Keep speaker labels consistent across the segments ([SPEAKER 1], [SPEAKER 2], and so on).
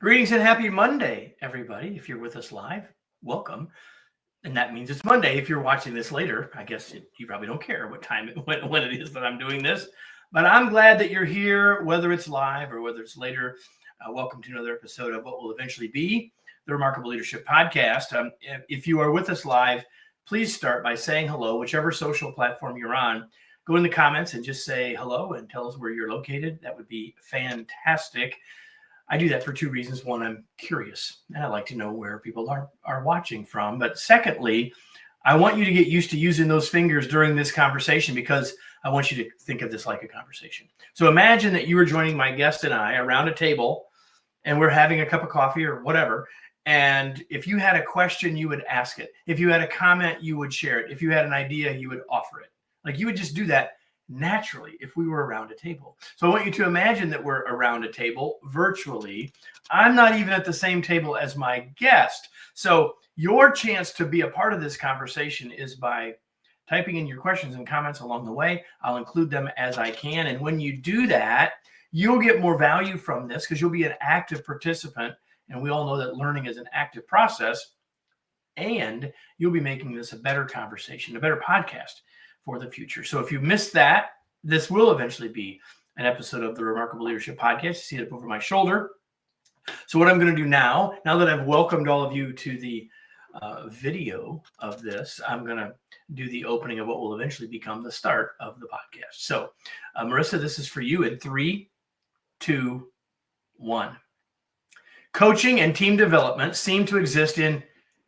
[SPEAKER 1] Greetings and happy Monday, everybody. If you're with us live, welcome. And that means it's Monday. If you're watching this later, I guess you probably don't care what time, when it is that I'm doing this. But I'm glad that you're here, whether it's live or whether it's later. Welcome to another episode of what will eventually be the Remarkable Leadership Podcast. If you are with us live, please start by saying hello, whichever social platform you're on. Go in the comments and just say hello and tell us where you're located. That would be fantastic. I do that for two reasons. One, I'm curious and I like to know where people are watching from. But secondly, I want you to get used to using those fingers during this conversation because I want you to think of this like a conversation. So imagine that you were joining my guest and I around a table and we're having a cup of coffee or whatever. And if you had a question, you would ask it. If you had a comment, you would share it. If you had an idea, you would offer it. Like you would just do that naturally if we were around a table. So I want you to imagine that we're around a table virtually. I'm not even at the same table as my guest. So your chance to be a part of this conversation is by typing in your questions and comments along the way. I'll include them as I can. And when you do that, you'll get more value from this because you'll be an active participant. And we all know that learning is an active process. And you'll be making this a better conversation, a better podcast for the future. So if you missed that, this will eventually be an episode of the Remarkable Leadership Podcast. You see it up over my shoulder. So what I'm going to do now that I've welcomed all of you to the video of this, I'm going to do the opening of what will eventually become the start of the podcast. So Marissa, this is for you in 3, 2, 1. Coaching and team development seem to exist in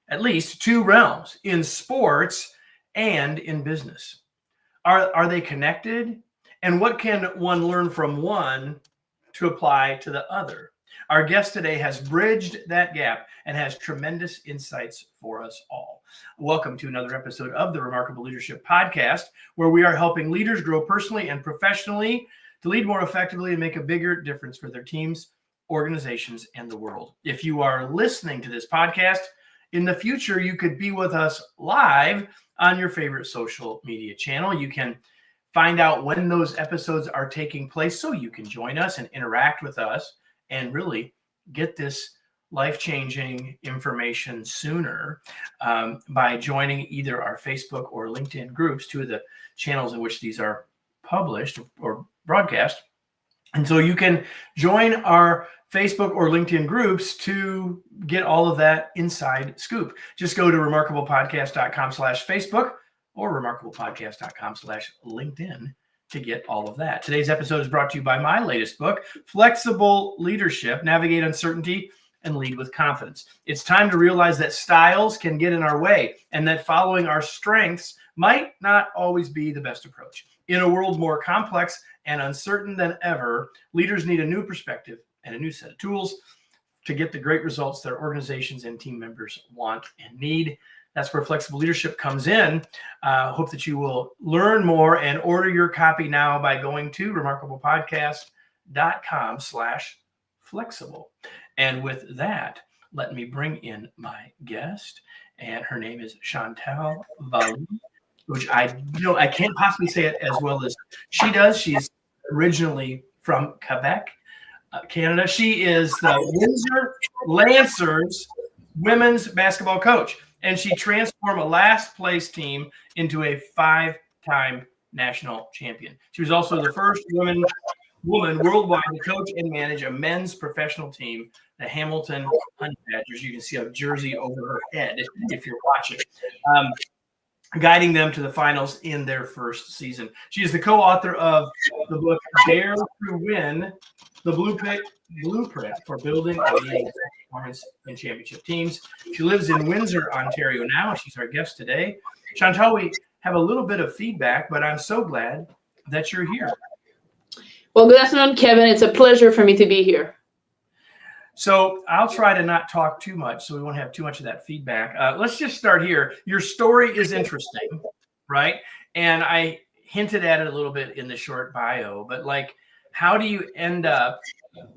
[SPEAKER 1] at least two realms, in sports and in business. Are they connected? And what can one learn from one to apply to the other? Our guest today has bridged that gap and has tremendous insights for us all. Welcome to another episode of the Remarkable Leadership Podcast, where we are helping leaders grow personally and professionally to lead more effectively and make a bigger difference for their teams, organizations, and the world. If you are listening to this podcast, in the future, you could be with us live on your favorite social media channel. You can find out when those episodes are taking place so you can join us and interact with us and really get this life-changing information sooner by joining either our Facebook or LinkedIn groups, two of the channels in which these are published or broadcast. And so you can join our Facebook or LinkedIn groups to get all of that inside scoop. Just go to remarkablepodcast.com/Facebook or remarkablepodcast.com/LinkedIn to get all of that. Today's episode is brought to you by my latest book, Flexible Leadership, Navigate Uncertainty and Lead with Confidence. It's time to realize that styles can get in our way and that following our strengths might not always be the best approach. In a world more complex and uncertain than ever, leaders need a new perspective and a new set of tools to get the great results their organizations and team members want and need. That's where Flexible Leadership comes in. Hope that you will learn more and order your copy now by going to remarkablepodcast.com/flexible. And with that, let me bring in my guest, and her name is Chantal Vallee, which I can't possibly say it as well as she does. She's originally from Quebec, Canada. She is the Windsor Lancers women's basketball coach, and she transformed a last place team into a 5-time national champion. She was also the first woman worldwide to coach and manage a men's professional team, the Hamilton Honey Badgers. You can see a jersey over her head if you're watching. Guiding them to the finals in their first season. She is the co-author of the book Dare to Win, the Blueprint for Building Performance and Championship Teams. She lives in Windsor, Ontario now. She's our guest today. Chantal, we have a little bit of feedback, but I'm so glad that you're here.
[SPEAKER 2] Well, good afternoon, Kevin. It's a pleasure for me to be here.
[SPEAKER 1] So I'll try to not talk too much so we won't have too much of that feedback. Let's just start here. Your story is interesting, right? And I hinted at it a little bit in the short bio, but like, how do you end up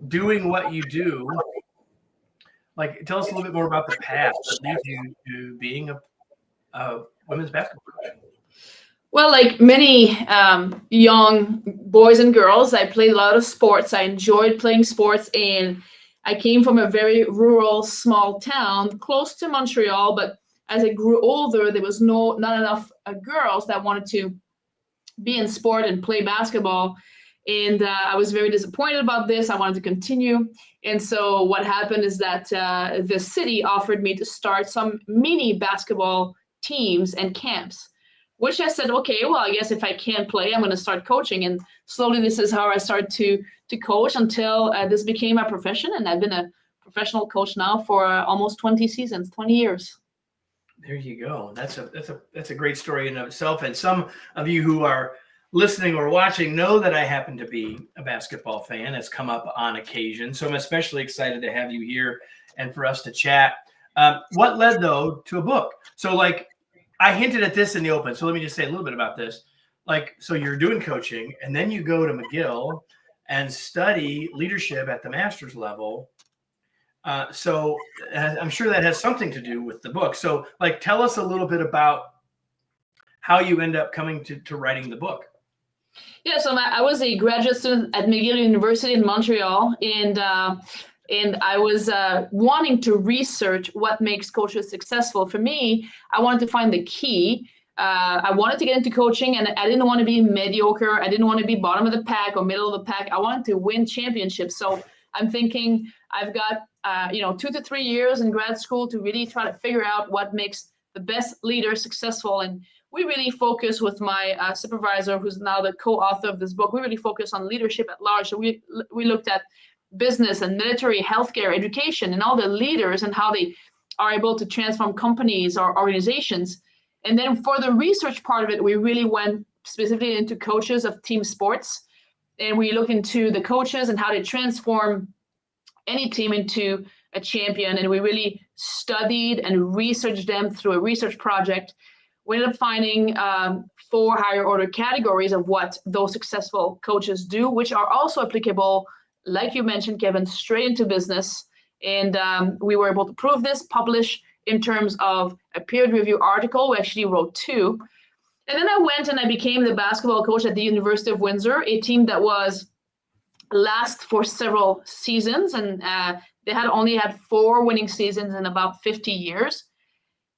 [SPEAKER 1] doing what you do? Like, tell us a little bit more about the path that leads you to being a women's basketball coach.
[SPEAKER 2] Well, like many young boys and girls, I played a lot of sports. I enjoyed playing sports, and I came from a very rural, small town close to Montreal, but as I grew older, there was not enough girls that wanted to be in sport and play basketball. And I was very disappointed about this. I wanted to continue. And so what happened is that the city offered me to start some mini basketball teams and camps, which I said, okay, well, I guess if I can't play, I'm going to start coaching. And slowly, this is how I started to coach until this became my profession. And I've been a professional coach now for almost 20 seasons, 20 years.
[SPEAKER 1] There you go. That's a great story in of itself. And some of you who are listening or watching know that I happen to be a basketball fan. It's come up on occasion. So I'm especially excited to have you here and for us to chat. What led, though, to a book? So, like, I hinted at this in the open. So let me just say a little bit about this. Like, so you're doing coaching, and then you go to McGill and study leadership at the master's level. So I'm sure that has something to do with the book. So, like, tell us a little bit about how you end up coming to writing the book.
[SPEAKER 2] Yeah, so I was a graduate student at McGill University in Montreal, and I was wanting to research what makes coaches successful. For me, I wanted to find the key. I wanted to get into coaching, and I didn't want to be mediocre. I didn't want to be bottom of the pack or middle of the pack. I wanted to win championships. So I'm thinking I've got 2 to 3 years in grad school to really try to figure out what makes the best leader successful. And we really focus with my supervisor, who's now the co-author of this book. We really focus on leadership at large. So we looked at business and military, healthcare, education, and all the leaders and how they are able to transform companies or organizations. And then for the research part of it, we really went specifically into coaches of team sports. And we look into the coaches and how they transform any team into a champion. And we really studied and researched them through a research project. We ended up finding 4 higher order categories of what those successful coaches do, which are also applicable, like you mentioned, Kevin, straight into business. And we were able to prove this, publish in terms of a peer review article. We actually wrote 2. And then I went and I became the basketball coach at the University of Windsor, a team that was last for several seasons. And they had only had 4 winning seasons in about 50 years.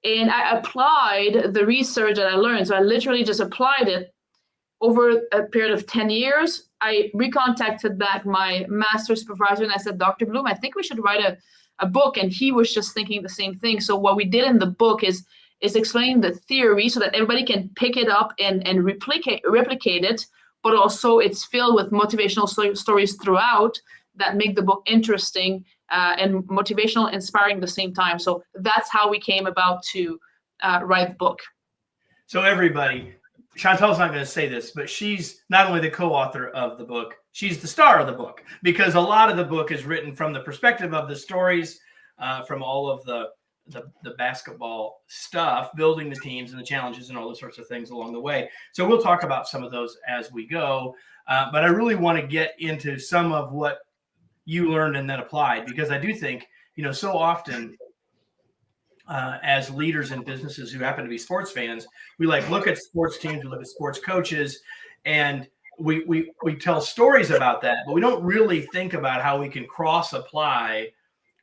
[SPEAKER 2] And I applied the research that I learned. So I literally just applied it over a period of 10 years. I recontacted back my master's supervisor and I said, Dr. Bloom, I think we should write a book. And he was just thinking the same thing. So what we did in the book is explain the theory so that everybody can pick it up and replicate it. But also it's filled with motivational stories throughout that make the book interesting and motivational, inspiring at the same time. So that's how we came about to write the book.
[SPEAKER 1] So everybody, Chantal's not going to say this, but she's not only the co-author of the book, she's the star of the book, because a lot of the book is written from the perspective of the stories from all of the basketball stuff, building the teams and the challenges and all those sorts of things along the way. So we'll talk about some of those as we go. But I really want to get into some of what you learned and then applied, because I do think, so often as leaders in businesses who happen to be sports fans, we look at sports teams, we look at sports coaches, and we tell stories about that, but we don't really think about how we can cross apply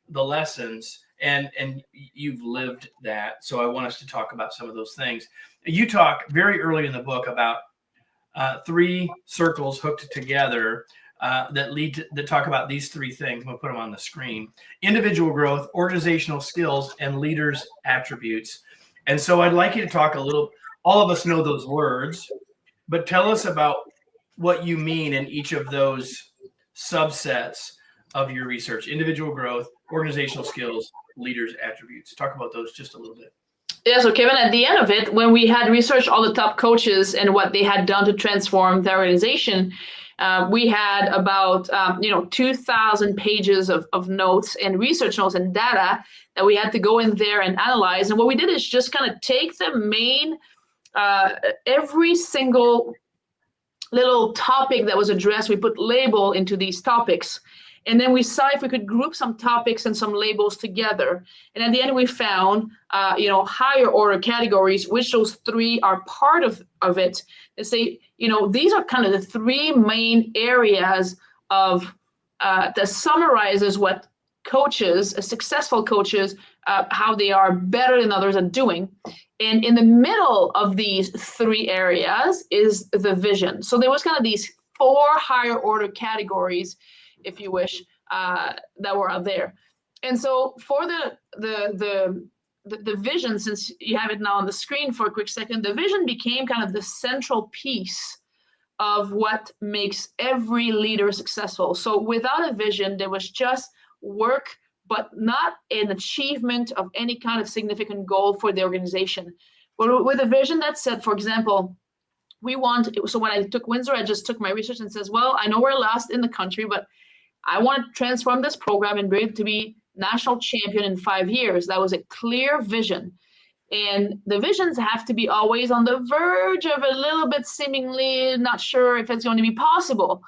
[SPEAKER 1] the lessons. And you've lived that. So I want us to talk about some of those things. You talk very early in the book about 3 circles hooked together that talk about these 3 things. I'm going to put them on the screen: individual growth, organizational skills, and leaders' attributes. And so I'd like you to talk a little. All of us know those words, but tell us about what you mean in each of those subsets of your research: individual growth, organizational skills, leaders' attributes. Talk about those just a little bit.
[SPEAKER 2] Yeah, so Kevin, at the end of it, when we had researched all the top coaches and what they had done to transform their organization, we had about 2,000 pages of notes and research notes and data that we had to go in there and analyze. And what we did is just kind of take the main, every single little topic that was addressed, we put label into these topics. And then we saw if we could group some topics and some labels together. And at the end, we found, higher order categories, which those 3 are part of it. They say, these are kind of the 3 main areas of that summarizes what coaches, successful coaches, how they are better than others at doing. And in the middle of these three areas is the vision. So there was kind of these four higher order categories, if you wish, that were out there. And so for the vision, since you have it now on the screen for a quick second, the vision became kind of the central piece of what makes every leader successful. So without a vision, there was just work, but not an achievement of any kind of significant goal for the organization. But with a vision that said, for example, so when I took Windsor, I just took my research and says, well, I know we're last in the country, but I want to transform this program and bring it to be national champion in 5 years. That was a clear vision. And the visions have to be always on the verge of a little bit seemingly not sure if it's going to be possible.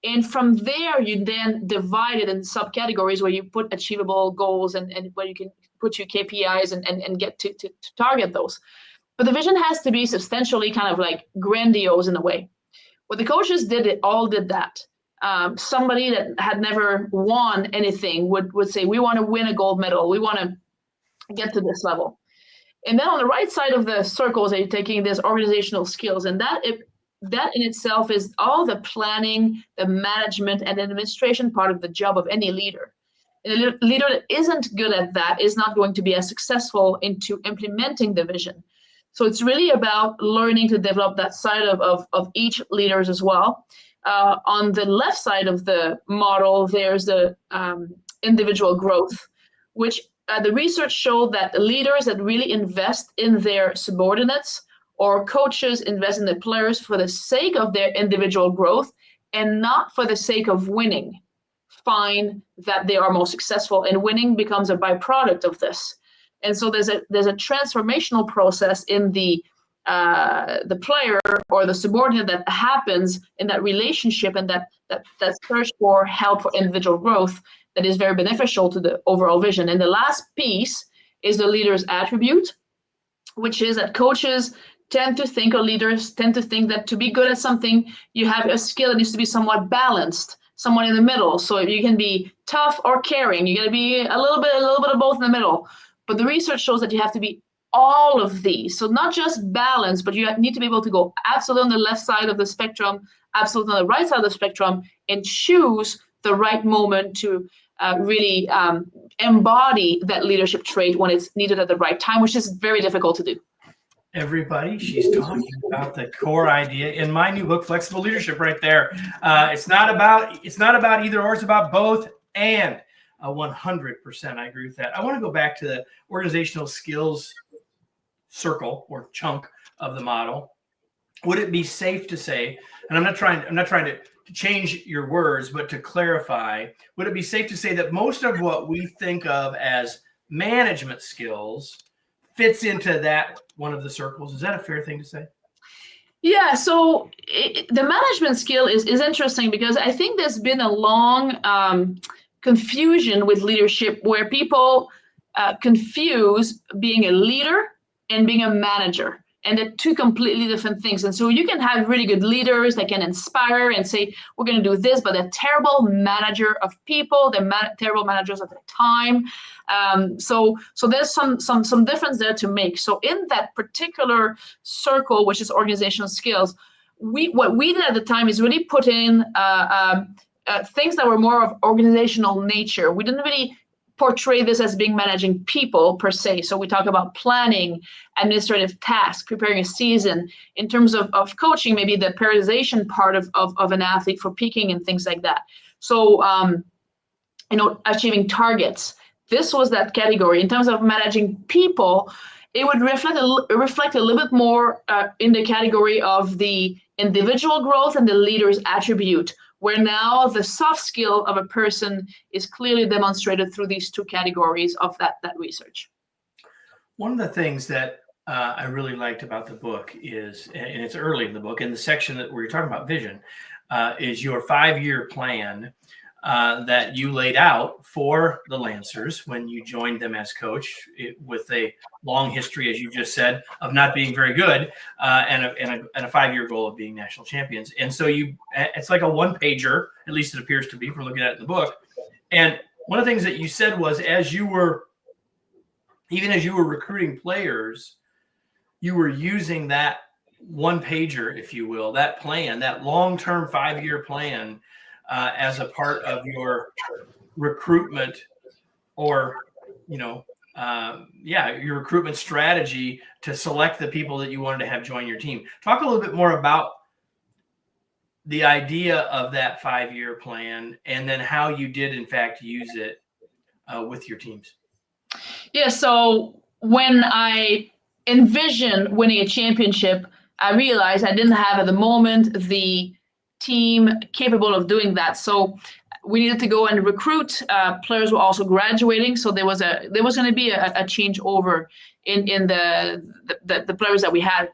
[SPEAKER 2] And from there, you then divide it in subcategories where you put achievable goals and where you can put your KPIs and get to target those. But the vision has to be substantially kind of like grandiose in a way. What the coaches did, all did that. Somebody that had never won anything would say, we want to win a gold medal. We want to get to this level. And then on the right side of the circles that you're taking, there's organizational skills. And that in itself is all the planning, the management, and administration part of the job of any leader. And a leader that isn't good at that is not going to be as successful into implementing the vision. So it's really about learning to develop that side of each leaders as well. On the left side of the model, there's the individual growth, which the research showed that the leaders that really invest in their subordinates or coaches invest in the players for the sake of their individual growth and not for the sake of winning, find that they are more successful, and winning becomes a byproduct of this. And so there's a transformational process in the player or the subordinate that happens in that relationship and that search for help for individual growth that is very beneficial to the overall vision. And the last piece is the leader's attribute, which is that coaches tend to think, or leaders tend to think, that to be good at something, you have a skill that needs to be somewhat balanced, somewhat in the middle. So you can be tough or caring. You got to be a little bit of both in the middle. But the research shows that you have to be all of these. So not just balance, but you need to be able to go absolutely on the left side of the spectrum, absolutely on the right side of the spectrum, and choose the right moment to really embody that leadership trait when it's needed at the right time, which is very difficult to do.
[SPEAKER 1] Everybody, she's talking about the core idea in my new book, Flexible Leadership, right there. It's not about either or, it's about both and. 100%, I agree with that. I want to go back to the organizational skills circle or chunk of the model. Would it be safe to say, and I'm not trying to change your words, but to clarify, would it be safe to say that most of what we think of as management skills fits into that one of the circles? Is that a fair thing to say?
[SPEAKER 2] Yeah, so the management skill is interesting because I think there's been a long confusion with leadership where people confuse being a leader and being a manager. And they're two completely different things. And so you can have really good leaders that can inspire and say, we're going to do this, but they're terrible manager of people. They're terrible managers of their time. So there's some difference there to make. So in that particular circle, which is organizational skills, what we did at the time is really put in things that were more of organizational nature. We didn't really portray this as being managing people per se. So we talk about planning, administrative tasks, preparing a season. In terms of coaching, maybe the prioritization part of an athlete for peaking and things like that. So, achieving targets. This was that category. In terms of managing people, it would reflect a little bit more in the category of the individual growth and the leader's attribute, where now the soft skill of a person is clearly demonstrated through these two categories of that research.
[SPEAKER 1] One of the things that I really liked about the book is, and it's early in the book, in the section where you're talking about vision, is your 5-year plan that you laid out for the Lancers when you joined them as coach, with a long history, as you just said, of not being very good, and a 5-year goal of being national champions. And so it's like a one-pager, at least it appears to be from looking at it in the book. And one of the things that you said was even as you were recruiting players, you were using that one pager, if you will, that plan, that long-term 5-year plan, as a part of your recruitment, or your recruitment strategy to select the people that you wanted to have join your team. Talk a little bit more about the idea of that 5-year plan, and then how you did in fact use it with your teams.
[SPEAKER 2] Yeah, so when I envisioned winning a championship, I realized I didn't have at the moment the team capable of doing that. So we needed to go and recruit. Players were also graduating, so there was going to be a changeover in the players that we had.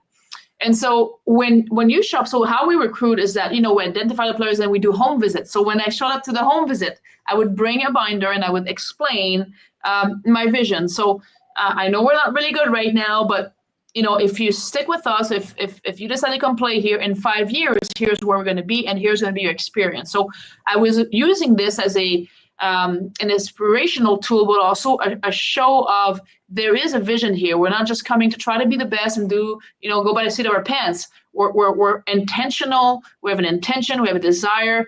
[SPEAKER 2] And so when you shop, so how we recruit is that, we identify the players and we do home visits. So when I showed up to the home visit, I would bring a binder and I would explain my vision. So I know we're not really good right now, but if you stick with us, if you decide to come play here in 5 years, here's where we're going to be, and here's going to be your experience. So I was using this as an inspirational tool, but also a show of there is a vision here. We're not just coming to try to be the best and go by the seat of our pants. We're intentional. We have an intention. We have a desire.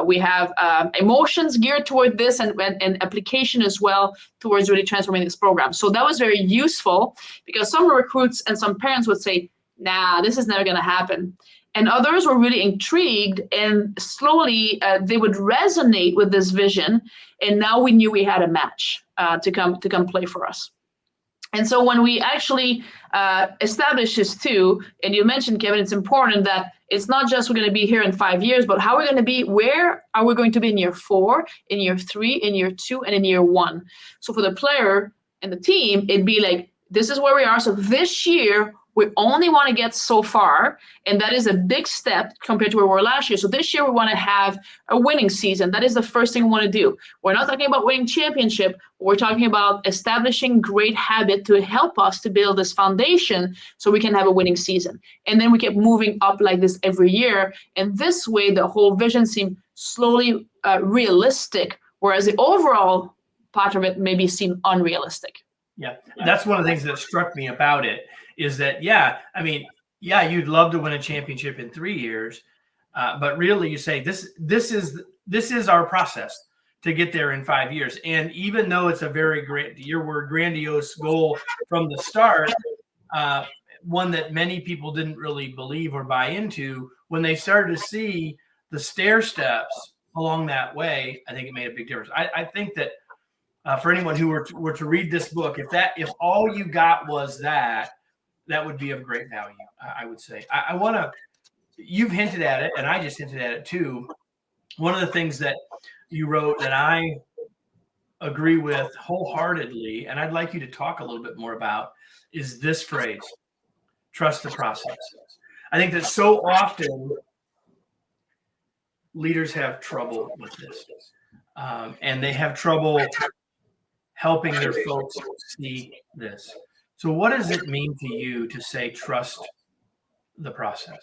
[SPEAKER 2] We have emotions geared toward this, and application as well towards really transforming this program. So that was very useful, because some recruits and some parents would say, nah, this is never going to happen. And others were really intrigued, and slowly they would resonate with this vision. And now we knew we had a match to come play for us. And so when we actually established this too, and you mentioned, Kevin, it's important that it's not just we're going to be here in 5 years, but how we're going to be, where are we going to be in year 4, in year 3, in year 2, and in year 1. So for the player and the team, it'd be like, this is where we are. So this year, we only want to get so far, and that is a big step compared to where we were last year. So this year we want to have a winning season. That is the first thing we want to do. We're not talking about winning championship. We're talking about establishing great habit to help us to build this foundation so we can have a winning season. And then we kept moving up like this every year. And this way, the whole vision seemed slowly realistic, whereas the overall part of it maybe seemed unrealistic.
[SPEAKER 1] Yeah, that's one of the things that struck me about it, is that, you'd love to win a championship in 3 years, but really you say this is our process to get there in 5 years. And even though it's a very grandiose goal from the start, one that many people didn't really believe or buy into, when they started to see the stair steps along that way, I think it made a big difference. I think that for anyone who were to read this book, if all you got was that would be of great value, I would say. I want to, you've hinted at it, and I just hinted at it too. One of the things that you wrote that I agree with wholeheartedly, and I'd like you to talk a little bit more about, is this phrase, trust the process. I think that so often leaders have trouble with this, and they have trouble helping their folks see this. So what does it mean to you to say trust the process?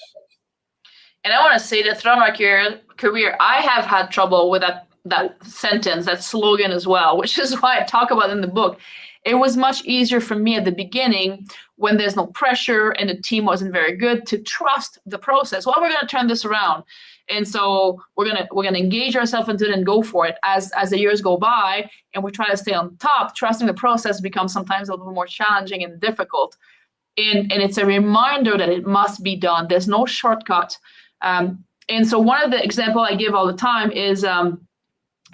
[SPEAKER 2] And I want to say that throughout my career, I have had trouble with that sentence, that slogan as well, which is why I talk about it in the book. It was much easier for me at the beginning, when there's no pressure and the team wasn't very good, to trust the process. Well, we're going to turn this around. And so we're gonna engage ourselves into it and go for it. As the years go by and we try to stay on top, trusting the process becomes sometimes a little more challenging and difficult. And it's a reminder that it must be done. There's no shortcut. And so one of the example I give all the time is, and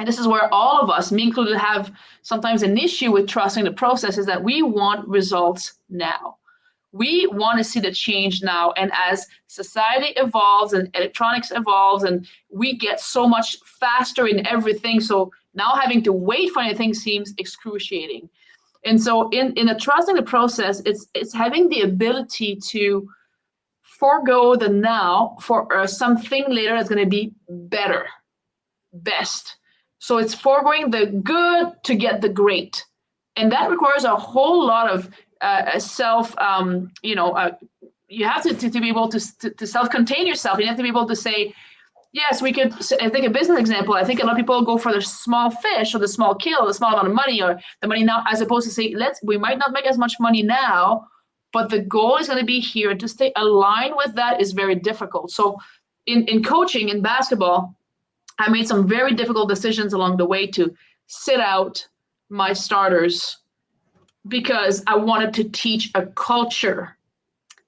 [SPEAKER 2] this is where all of us, me included, have sometimes an issue with trusting the process, is that we want results now. We want to see the change now. And as society evolves and electronics evolves and we get so much faster in everything, so now having to wait for anything seems excruciating. And so in a trusting the process, it's having the ability to forego the now for something later that's going to be better, best. So it's foregoing the good to get the great. And that requires a whole lot of self, you have to be able to self-contain yourself. You have to be able to say, Yes, we could. I think a business example. I think a lot of people go for the small fish or the small kill, the small amount of money, or the money now, as opposed to say, we might not make as much money now, but the goal is going to be here. And to stay aligned with that is very difficult. So, in coaching in basketball, I made some very difficult decisions along the way to sit out my starters because I wanted to teach a culture.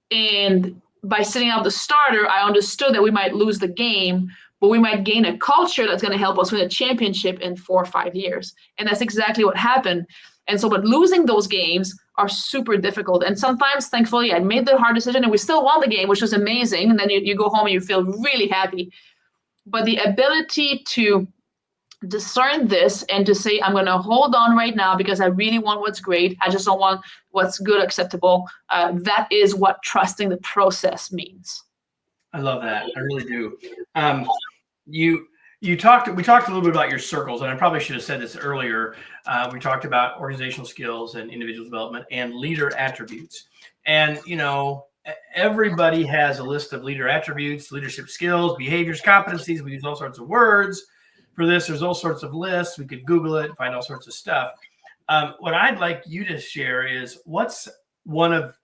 [SPEAKER 2] And by sitting out the starter, I understood that we might lose the game, but we might gain a culture that's going to help us win a championship in 4 or 5 years. And that's exactly what happened. And so, but losing those games are super difficult. And sometimes, thankfully, I made the hard decision and we still won the game, which was amazing. And then you go home and you feel really happy. But the ability to discern this and to say, I'm going to hold on right now because I really want what's great. I just don't want what's good, acceptable. That is what trusting the process means.
[SPEAKER 1] I love that. I really do. We talked a little bit about your circles, and I probably should have said this earlier. We talked about organizational skills and individual development and leader attributes. And, everybody has a list of leader attributes, leadership skills, behaviors, competencies. We use all sorts of words for this. There's all sorts of lists. We could Google it, find all sorts of stuff. What I'd like you to share is what's one of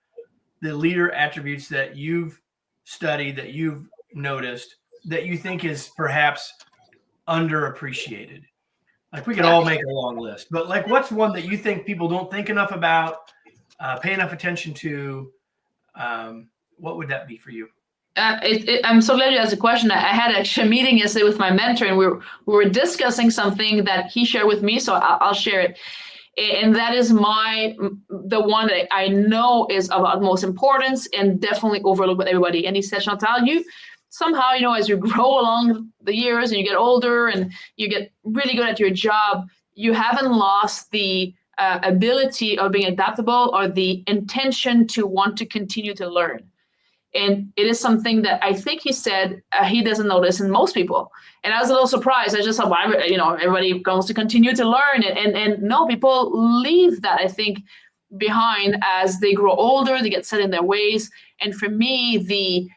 [SPEAKER 1] the leader attributes that you've studied, that you've noticed, that you think is perhaps underappreciated? Like, we could all make a long list, but like, what's one that you think people don't think enough about, pay enough attention to? What would that be for you?
[SPEAKER 2] I'm so glad you asked the question. I had a meeting yesterday with my mentor, and we were discussing something that he shared with me. So I'll share it, and that is the one that I know is of utmost importance and definitely overlooked by everybody. And he said, Chantal, you somehow, as you grow along the years and you get older and you get really good at your job, you haven't lost the ability of being adaptable or the intention to want to continue to learn. And it is something that I think he said he doesn't notice in most people. And I was a little surprised. I just thought, well, everybody wants to continue to learn. And no, people leave that, I think, behind as they grow older, they get set in their ways. And for me, the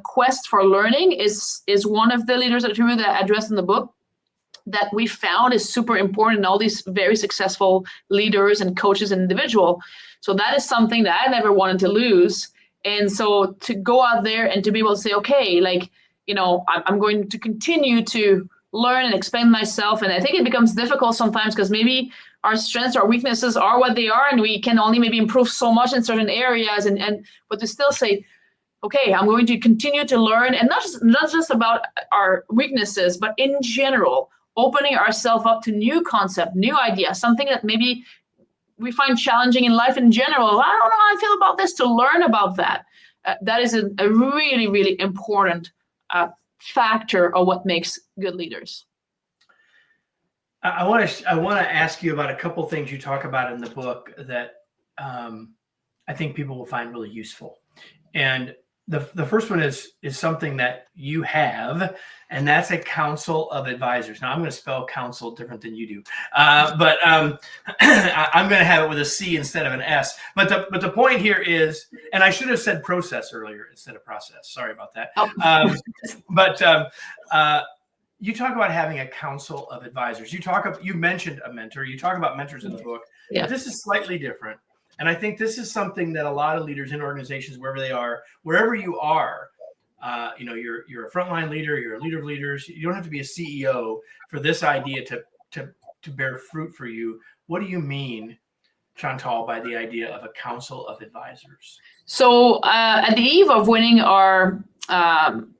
[SPEAKER 2] quest for learning is one of the leaders that I addressed in the book that we found is super important in all these very successful leaders and coaches and individuals. So that is something that I never wanted to lose. And so to go out there and to be able to say, okay, I'm going to continue to learn and expand myself. And I think it becomes difficult sometimes because maybe our strengths, our weaknesses are what they are, and we can only maybe improve so much in certain areas. But to still say, okay, I'm going to continue to learn, and not just about our weaknesses, but in general, opening ourselves up to new concept, new ideas, something that maybe we find challenging in life in general. I don't know how I feel about this, to learn about that. That is a really, really important factor of what makes good leaders.
[SPEAKER 1] I want to ask you about a couple things you talk about in the book that I think people will find really useful. And the first one is something that you have, and that's a council of advisors. Now, I'm going to spell council different than you do, but I'm going to have it with a C instead of an S. But the point here is, and I should have said process earlier instead of process. Sorry about that. Oh. But you talk about having a council of advisors. You mentioned a mentor. You talk about mentors in the book. Yeah. But this is slightly different. And I think this is something that a lot of leaders in organizations, wherever you are, you're a frontline leader, you're a leader of leaders. You don't have to be a CEO for this idea to bear fruit for you. What do you mean, Chantal, by the idea of a council of advisors? So
[SPEAKER 2] at the eve of winning our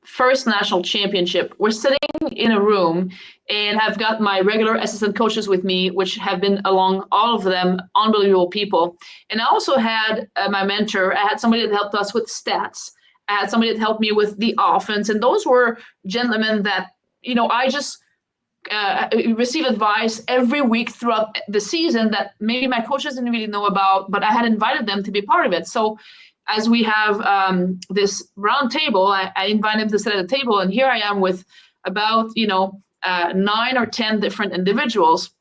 [SPEAKER 2] first national championship, we're sitting in a room, and I've got my regular assistant coaches with me, which have been along all of them unbelievable people. And I also had my mentor. I had somebody that helped us with stats. I had somebody that helped me with the offense. And those were gentlemen that, I just receive advice every week throughout the season that maybe my coaches didn't really know about, but I had invited them to be part of it. So as we have this round table, I invited them to sit at a table, and here I am with about 9 or 10 different individuals,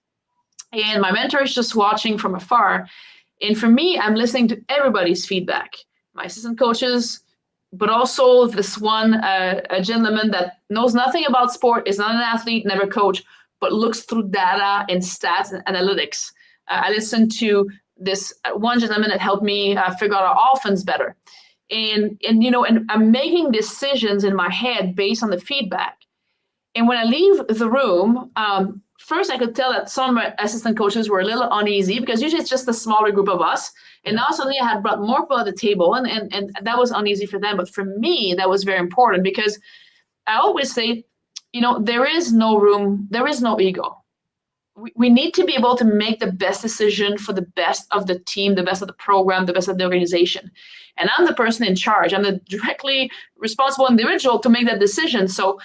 [SPEAKER 2] and my mentor is just watching from afar. And for me, I'm listening to everybody's feedback, my assistant coaches, but also this one a gentleman that knows nothing about sport, is not an athlete, never coached, but looks through data and stats and analytics. I listened to this one gentleman that helped me figure out our offense better. And I'm making decisions in my head based on the feedback. And when I leave the room, first I could tell that some assistant coaches were a little uneasy because usually it's just a smaller group of us. And now suddenly I had brought more people to the table, and that was uneasy for them. But for me, that was very important because I always say, there is no room, there is no ego. We need to be able to make the best decision for the best of the team, the best of the program, the best of the organization. And I'm the person in charge. I'm the directly responsible individual to make that decision. So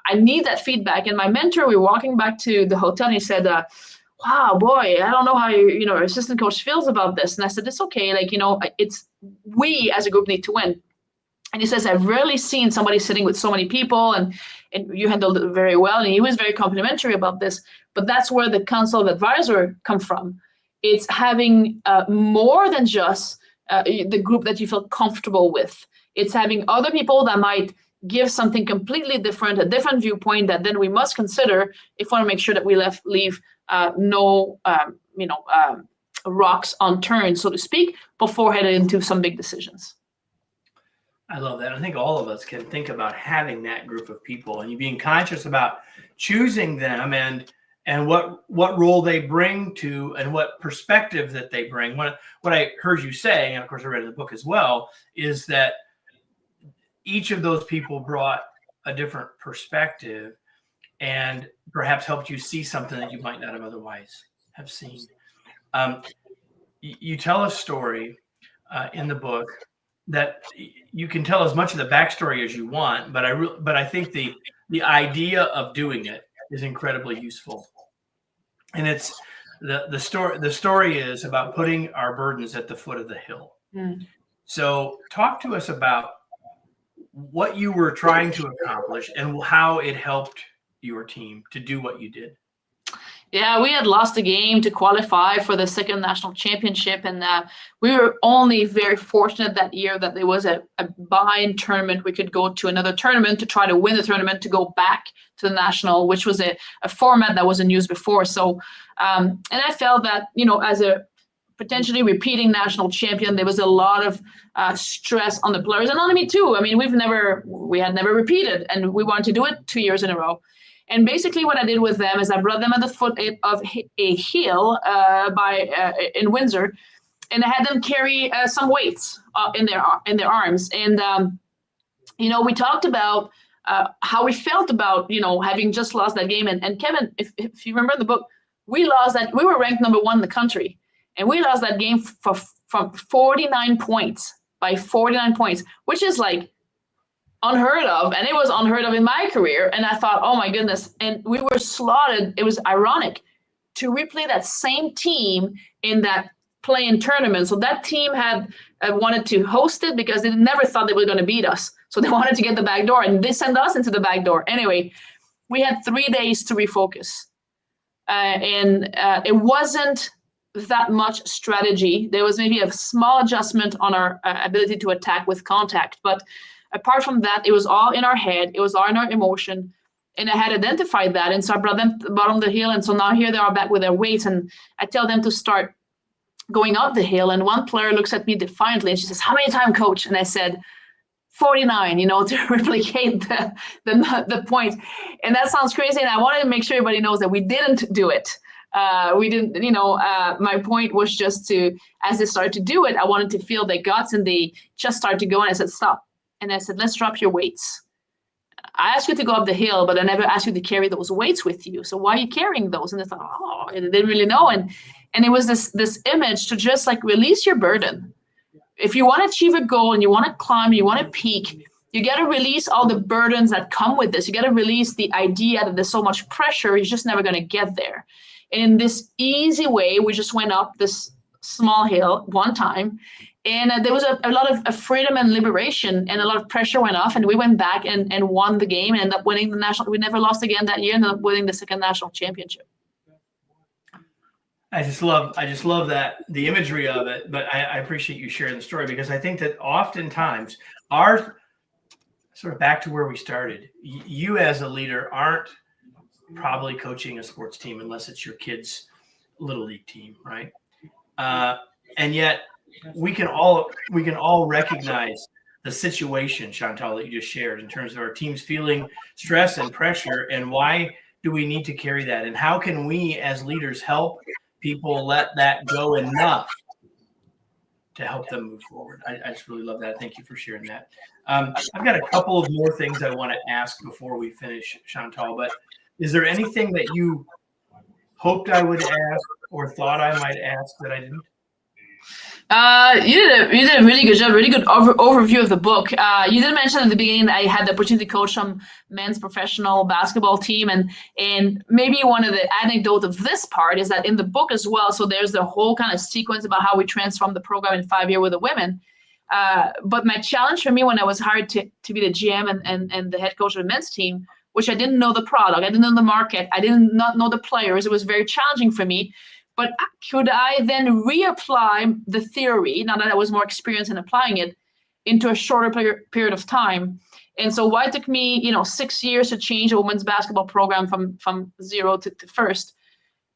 [SPEAKER 2] I need that feedback. And my mentor, we were walking back to the hotel, and he said, wow, boy, I don't know how your assistant coach feels about this. And I said, it's okay. It's we as a group need to win. And he says, I've rarely seen somebody sitting with so many people, and you handled it very well. And he was very complimentary about this. But that's where the council of advisor come from. It's having more than just the group that you feel comfortable with. It's having other people that might give something completely different, a different viewpoint that then we must consider if we want to make sure that we leave no rocks unturned, so to speak, before heading into some big decisions.
[SPEAKER 1] I love that. I think all of us can think about having that group of people and you being conscious about choosing them and what role they bring to and what perspective that they bring. What I heard you say, and of course I read in the book as well, is that each of those people brought a different perspective and perhaps helped you see something that you might not have otherwise have seen. You tell a story in the book that you can tell as much of the backstory as you want, but I think the idea of doing it is incredibly useful. And it's the story is about putting our burdens at the foot of the hill. Mm. So talk to us about what you were trying to accomplish and how it helped your team to do what you did.
[SPEAKER 2] Yeah, we had lost a game to qualify for the second national championship, and we were only very fortunate that year that there was a behind tournament. We could go to another tournament to try to win the tournament to go back to the national, which was a format that wasn't used before. So, and I felt that, as a potentially repeating national champion, there was a lot of stress on the players, and on me too. I mean, we had never repeated, and we wanted to do it 2 years in a row. And basically what I did with them is I brought them at the foot of a hill in Windsor, and I had them carry some weights in their arms. And, we talked about how we felt about, having just lost that game. And Kevin, if you remember the book, we lost that. We were ranked number 1 in the country, and we lost that game from 49 points, by 49 points, which is like unheard of, and it was unheard of in my career. And I thought, oh my goodness, and we were slaughtered. It was ironic to replay that same team in that play-in tournament. So that team had wanted to host it because they never thought they were going to beat us. So they wanted to get the back door, and they sent us into the back door. Anyway, we had 3 days to refocus, and it wasn't that much strategy. There was maybe a small adjustment on our ability to attack with contact, but apart from that, it was all in our head. It was all in our emotion. And I had identified that. And so I brought them to the bottom of the hill. And so now here they are back with their weights. And I tell them to start going up the hill. And one player looks at me defiantly and she says, how many times, coach? And I said, 49, to replicate the point. And that sounds crazy. And I wanted to make sure everybody knows that we didn't do it. We didn't, my point was just to, as they started to do it, I wanted to feel their guts, and they just started to go. And I said, stop. And I said, let's drop your weights. I asked you to go up the hill, but I never asked you to carry those weights with you. So why are you carrying those? And they thought, oh, and they didn't really know. And it was this image to just like release your burden. If you want to achieve a goal and you want to climb, you want to peak, you got to release all the burdens that come with this. You got to release the idea that there's so much pressure, you're just never going to get there. And in this easy way, we just went up this small hill one time. And there was a lot of freedom and liberation, and a lot of pressure went off, and we went back and won the game and ended up winning the national. We never lost again that year, and ended up winning the second national championship.
[SPEAKER 1] I just love that, the imagery of it, but I appreciate you sharing the story, because I think that oftentimes our sort of back to where we started. You as a leader aren't probably coaching a sports team unless it's your kid's little league team, right? And yet we can all recognize the situation, Chantal, that you just shared in terms of our teams feeling stress and pressure, and why do we need to carry that? And how can we as leaders help people let that go enough to help them move forward? I just really love that. Thank you for sharing that. I've got a couple of more things I want to ask before we finish, Chantal, but is there anything that you hoped I would ask or thought I might ask that I didn't?
[SPEAKER 2] You did a really good job, really good overview of the book. You did mention at the beginning that I had the opportunity to coach some men's professional basketball team, and maybe one of the anecdotes of this part is that in the book as well. So there's the whole kind of sequence about how we transformed the program in 5 years with the women. But my challenge for me when I was hired to be the GM and the head coach of the men's team, which I didn't know the product, I didn't know the market, I did not know the players. It was very challenging for me. But could I then reapply the theory, now that I was more experienced in applying it, into a shorter period of time? And so why it took me, 6 years to change a women's basketball program from zero to first,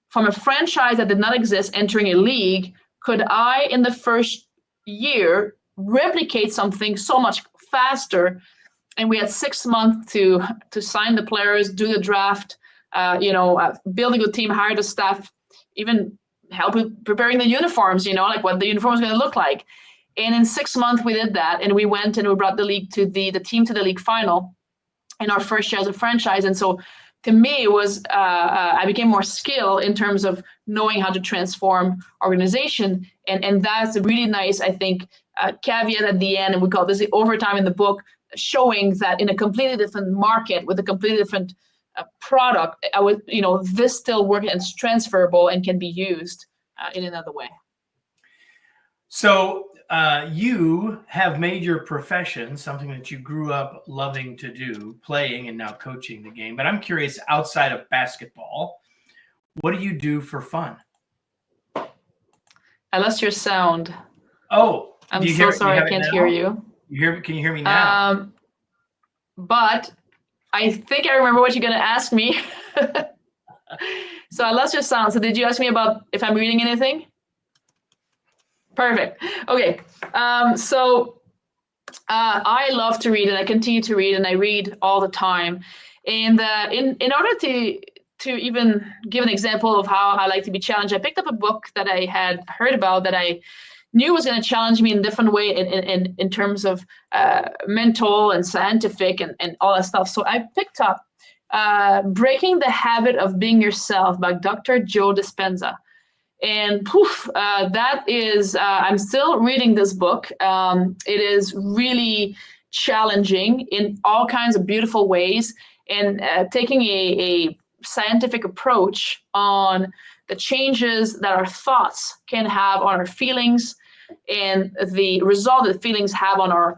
[SPEAKER 2] from a franchise that did not exist entering a league, could I, in the first year, replicate something so much faster? And we had 6 months to sign the players, do the draft, build a good team, hire the staff, even help with preparing the uniforms, like what the uniform is going to look like. And in 6 months we did that, and we went and we brought the league to the team to the league final in our first year as a franchise. And so to me, it was I became more skilled in terms of knowing how to transform organization, and that's a really nice, I think, caveat at the end, and we call this the overtime in the book, showing that in a completely different market with a completely different product, this still works and it's transferable and can be used in another way.
[SPEAKER 1] So you have made your profession something that you grew up loving to do, playing and now coaching the game. But I'm curious, outside of basketball, what do you do for fun?
[SPEAKER 2] I lost your sound.
[SPEAKER 1] Oh,
[SPEAKER 2] I'm so sorry, I can't hear you.
[SPEAKER 1] Can you hear me now?
[SPEAKER 2] But I think I remember what you're going to ask me. So I lost your sound. So did you ask me about if I'm reading anything? Perfect. Okay. So I love to read, and I continue to read, and I read all the time. And in order to even give an example of how I like to be challenged, I picked up a book that I had heard about that I knew was going to challenge me in a different way in terms of mental and scientific and all that stuff. So I picked up Breaking the Habit of Being Yourself by Dr. Joe Dispenza. And that is, I'm still reading this book. It is really challenging in all kinds of beautiful ways, and taking a scientific approach on the changes that our thoughts can have on our feelings and the result that feelings have on our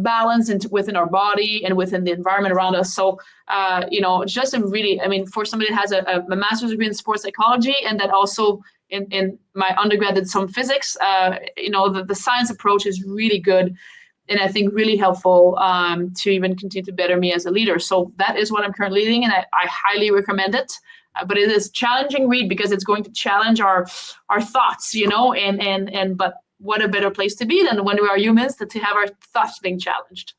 [SPEAKER 2] balance within our body and within the environment around us. So, just a really, for somebody that has a master's degree in sports psychology, and that also in my undergrad did some physics, the science approach is really good, and I think really helpful to even continue to better me as a leader. So that is what I'm currently reading, and I highly recommend it. But it is a challenging read because it's going to challenge our thoughts, but what a better place to be than when we are humans to have our thoughts being challenged.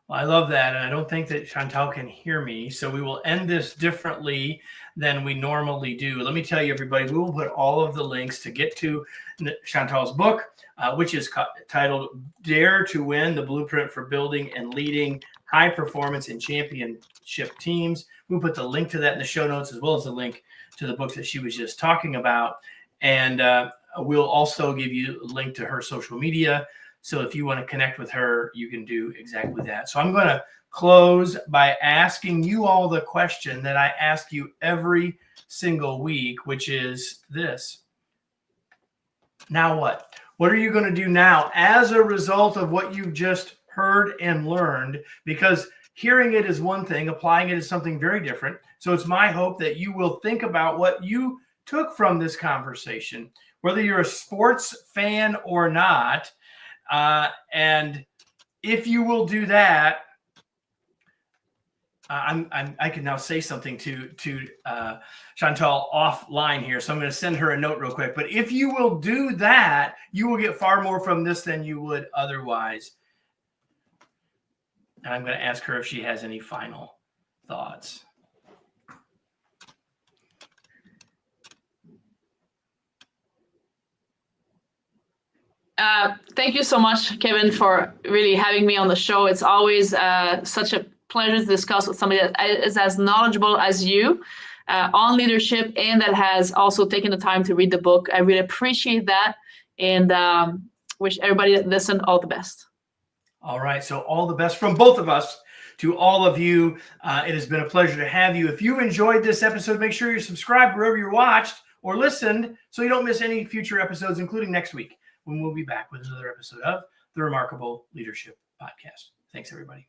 [SPEAKER 1] Well, I love that, and I don't think that Chantal can hear me, so we will end this differently than we normally do. Let me tell you, everybody, we will put all of the links to get to Chantal's book, which is titled Dare to Win, The Blueprint for Building and Leading High Performance in Championship Teams. We'll put the link to that in the show notes, as well as the link to the book that she was just talking about. And we'll also give you a link to her social media. So if you want to connect with her, you can do exactly that. So I'm going to close by asking you all the question that I ask you every single week, which is this. Now what? What are you going to do now as a result of what you've just heard and learned? Because hearing it is one thing, applying it is something very different. So it's my hope that you will think about what you took from this conversation, whether you're a sports fan or not. And if you will do that, I can now say something to Chantal offline here, so I'm going to send her a note real quick. But if you will do that, you will get far more from this than you would otherwise. And I'm going to ask her if she has any final thoughts.
[SPEAKER 2] Thank you so much, Kevin, for really having me on the show. It's always such a pleasure to discuss with somebody that is as knowledgeable as you on leadership and that has also taken the time to read the book. I really appreciate that, and wish everybody that listened all the best.
[SPEAKER 1] All right. So all the best from both of us to all of you. It has been a pleasure to have you. If you enjoyed this episode, make sure you're subscribed wherever you're watched or listened so you don't miss any future episodes, including next week when we'll be back with another episode of the Remarkable Leadership Podcast. Thanks, everybody.